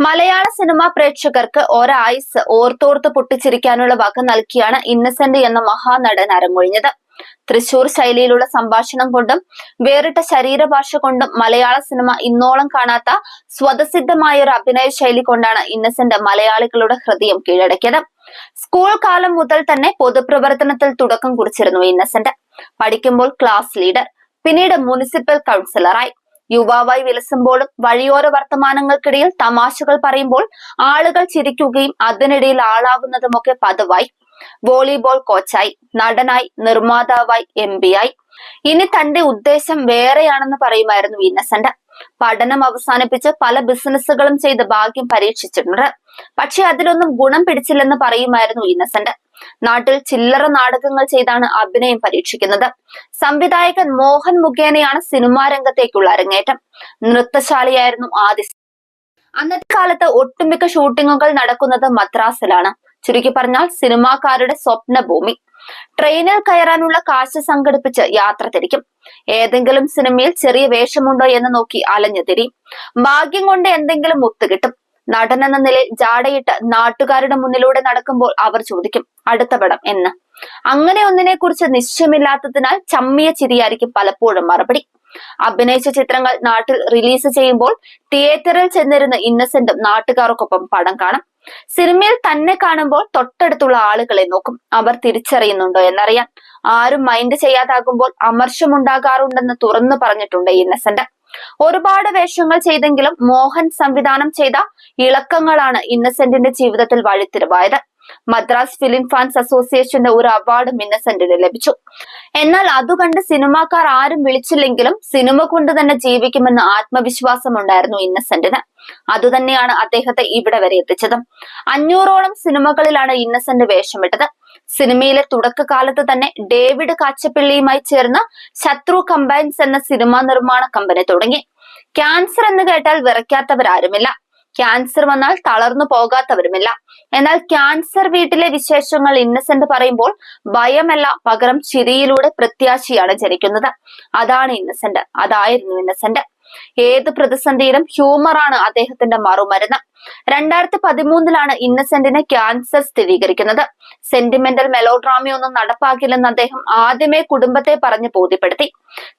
മലയാള cinema പ്രേക്ഷകർക്ക് ഒരായുസ് ഓർത്തോർത്ത് പൊട്ടിച്ചിരിക്കാനുള്ള വക നൽകിയാണ് ഇന്നസെന്റ് എന്ന മഹാനടൻ അരങ്ങൊഴിഞ്ഞത്. തൃശൂർ ശൈലിയിലുള്ള സംഭാഷണം കൊണ്ടും വേറിട്ട ശരീരഭാഷ കൊണ്ടും മലയാള സിനിമ ഇന്നോളം കാണാത്ത സ്വതസിദ്ധമായ ഒരു അഭിനയ ശൈലി കൊണ്ടാണ് ഇന്നസെന്റ് മലയാളികളുടെ ഹൃദയം കീഴടക്കിയത്. സ്കൂൾ കാലം മുതൽ തന്നെ പൊതുപ്രവർത്തനത്തിൽ തുടക്കം കുറിച്ചിരുന്നു ഇന്നസെന്റ്. പഠിക്കുമ്പോൾ ക്ലാസ് ലീഡർ, പിന്നീട് മുനിസിപ്പൽ കൗൺസിലറായി. യുവാവായി വിലസുമ്പോഴും വഴിയോര വർത്തമാനങ്ങൾക്കിടയിൽ തമാശകൾ പറയുമ്പോൾ ആളുകൾ ചിരിക്കുകയും അതിനിടയിൽ ആളാവുന്നതുമൊക്കെ പതിവായി. വോളിബോൾ കോച്ചായി, നടനായി, നിർമ്മാതാവായി, MP ആയി. ഇനി തന്റെ ഉദ്ദേശം വേറെയാണെന്ന് പറയുമായിരുന്നു ഇന്നസെന്റ്. പഠനം അവസാനിപ്പിച്ച് പല ബിസിനസ്സുകളും ചെയ്ത് ഭാഗ്യം പരീക്ഷിച്ചിട്ടുണ്ട്. പക്ഷെ അതിലൊന്നും ഗുണം പിടിച്ചില്ലെന്ന് പറയുമായിരുന്നു ഇന്നസെന്റ്. നാട്ടിൽ ചില്ലറ നാടകങ്ങൾ ചെയ്താണ് അഭിനയം പരീക്ഷിക്കുന്നത്. സംവിധായകൻ മോഹൻ മുഖേനയാണ് സിനിമാ രംഗത്തേക്കുള്ള അരങ്ങേറ്റം. നൃത്തശാലയായിരുന്നു ആദ്യ. അന്നത്തെ കാലത്ത് ഒട്ടുമിക്ക ഷൂട്ടിങ്ങുകൾ നടക്കുന്നത് മദ്രാസിലാണ്. ചുരുക്കി പറഞ്ഞാൽ സിനിമാക്കാരുടെ സ്വപ്ന ഭൂമി. ട്രെയിനിൽ കയറാനുള്ള കാശ് സംഘടിപ്പിച്ച് യാത്ര തിരിക്കും. ഏതെങ്കിലും സിനിമയിൽ ചെറിയ വേഷമുണ്ടോ എന്ന് നോക്കി അലഞ്ഞു തിരിയും. ഭാഗ്യം കൊണ്ട് എന്തെങ്കിലും ഒത്തുകിട്ടും. നടൻ എന്ന നിലയിൽ ജാടയിട്ട് നാട്ടുകാരുടെ മുന്നിലൂടെ നടക്കുമ്പോൾ അവർ ചോദിക്കും, അടുത്ത പടം എന്ന്. അങ്ങനെ ഒന്നിനെ കുറിച്ച് നിശ്ചയമില്ലാത്തതിനാൽ ചമ്മിയ ചിരിയായിരിക്കും പലപ്പോഴും മറുപടി. അഭിനയിച്ച ചിത്രങ്ങൾ നാട്ടിൽ റിലീസ് ചെയ്യുമ്പോൾ തിയേറ്ററിൽ ചെന്നിരുന്ന് ഇന്നസെന്റും നാട്ടുകാർക്കൊപ്പം പടം കാണും. സിനിമയിൽ തന്നെ കാണുമ്പോൾ തൊട്ടടുത്തുള്ള ആളുകളെ നോക്കും, അവർ തിരിച്ചറിയുന്നുണ്ടോ എന്നറിയാൻ. ആരും മൈൻഡ് ചെയ്യാതാകുമ്പോൾ അമർഷമുണ്ടാകാറുണ്ടെന്ന് തുറന്നു പറഞ്ഞിട്ടുണ്ട് ഇന്നസെന്റ്. ഒരുപാട് വേഷങ്ങൾ ചെയ്തെങ്കിലും മോഹൻ സംവിധാനം ചെയ്ത ഇളക്കങ്ങളാണ് ഇന്നസെന്റിന്റെ ജീവിതത്തിൽ വഴിത്തിരിവായത്. മദ്രാസ് ഫിലിം ഫാൻസ് അസോസിയേഷന്റെ ഒരു അവാർഡും ഇന്നസെന്റിന് ലഭിച്ചു. എന്നാൽ അതുകണ്ട് സിനിമാക്കാർ ആരും വിളിച്ചില്ലെങ്കിലും സിനിമ കൊണ്ട് തന്നെ ജീവിക്കുമെന്ന് ആത്മവിശ്വാസം ഉണ്ടായിരുന്നു ഇന്നസെന്റിന്. അതുതന്നെയാണ് അദ്ദേഹത്തെ ഇവിടെ വരെ എത്തിച്ചത്. 500ഓളം സിനിമകളിലാണ് ഇന്നസെന്റ് വേഷമിട്ടത്. സിനിമയിലെ തുടക്കകാലത്ത് തന്നെ ഡേവിഡ് കാച്ചപ്പിള്ളിയുമായി ചേർന്ന് ശത്രു കമ്പൈൻസ് എന്ന സിനിമാ നിർമ്മാണ കമ്പനി തുടങ്ങി. ക്യാൻസർ എന്ന് കേട്ടാൽ വിറയ്ക്കാത്തവരാരുമില്ല. ക്യാൻസർ വന്നാൽ തളർന്നു പോകാത്തവരുമില്ല. എന്നാൽ ക്യാൻസർ വീട്ടിലെ വിശേഷങ്ങൾ ഇന്നസെന്റ് പറയുമ്പോൾ ഭയമല്ല, പകരം ചിരിയിലൂടെ പ്രത്യാശയാണ് ജനിക്കുന്നത്. അതാണ് ഇന്നസെന്റ്, അതായിരുന്നു ഇന്നസെന്റ്. ഏത് പ്രതിസന്ധിയിലും ഹ്യൂമറാണ് അദ്ദേഹത്തിന്റെ മറുമരുന്ന്. 2013 ഇന്നസെന്റിന് ക്യാൻസർ സ്ഥിരീകരിക്കുന്നത്. സെന്റിമെന്റൽ മെലോഡ്രാമയൊന്നും നടപ്പാക്കില്ലെന്ന് അദ്ദേഹം ആദ്യമേ കുടുംബത്തെ പറഞ്ഞ് ബോധ്യപ്പെടുത്തി.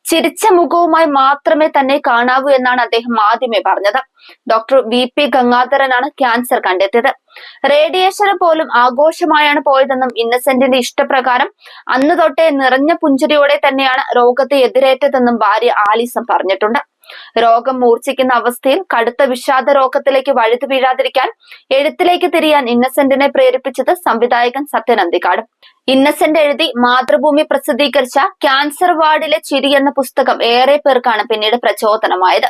ചിരിച്ച മുഖവുമായി മാത്രമേ തന്നെ കാണാവൂ എന്നാണ് അദ്ദേഹം ആദ്യമേ പറഞ്ഞത്. ഡോക്ടർ VP ഗംഗാധരനാണ് ക്യാൻസർ കണ്ടെത്തിയത്. റേഡിയേഷന് പോലും ആഘോഷമായാണ് പോയതെന്നും ഇന്നസെന്റിന്റെ ഇഷ്ടപ്രകാരം അന്ന് തൊട്ടേ നിറഞ്ഞ പുഞ്ചിരിയോടെ തന്നെയാണ് രോഗത്തെ എതിരേറ്റതെന്നും ഭാര്യ ആലീസം പറഞ്ഞിട്ടുണ്ട്. രോഗം മൂർച്ഛിക്കുന്ന അവസ്ഥയിൽ കടുത്ത വിഷാദ രോഗത്തിലേക്ക് വഴുതി വീഴാതിരിക്കാൻ എഴുത്തിലേക്ക് തിരിയാൻ ഇന്നസെന്റിനെ പ്രേരിപ്പിച്ചത് സംവിധായകൻ സത്യൻ അന്തിക്കാട്. ഇന്നസെന്റ് എഴുതി മാതൃഭൂമി പ്രസിദ്ധീകരിച്ച ക്യാൻസർ വാർഡിലെ ചിരി എന്ന പുസ്തകം ഏറെ പേർക്കാണ് പിന്നീട് പ്രചോദനമായത്.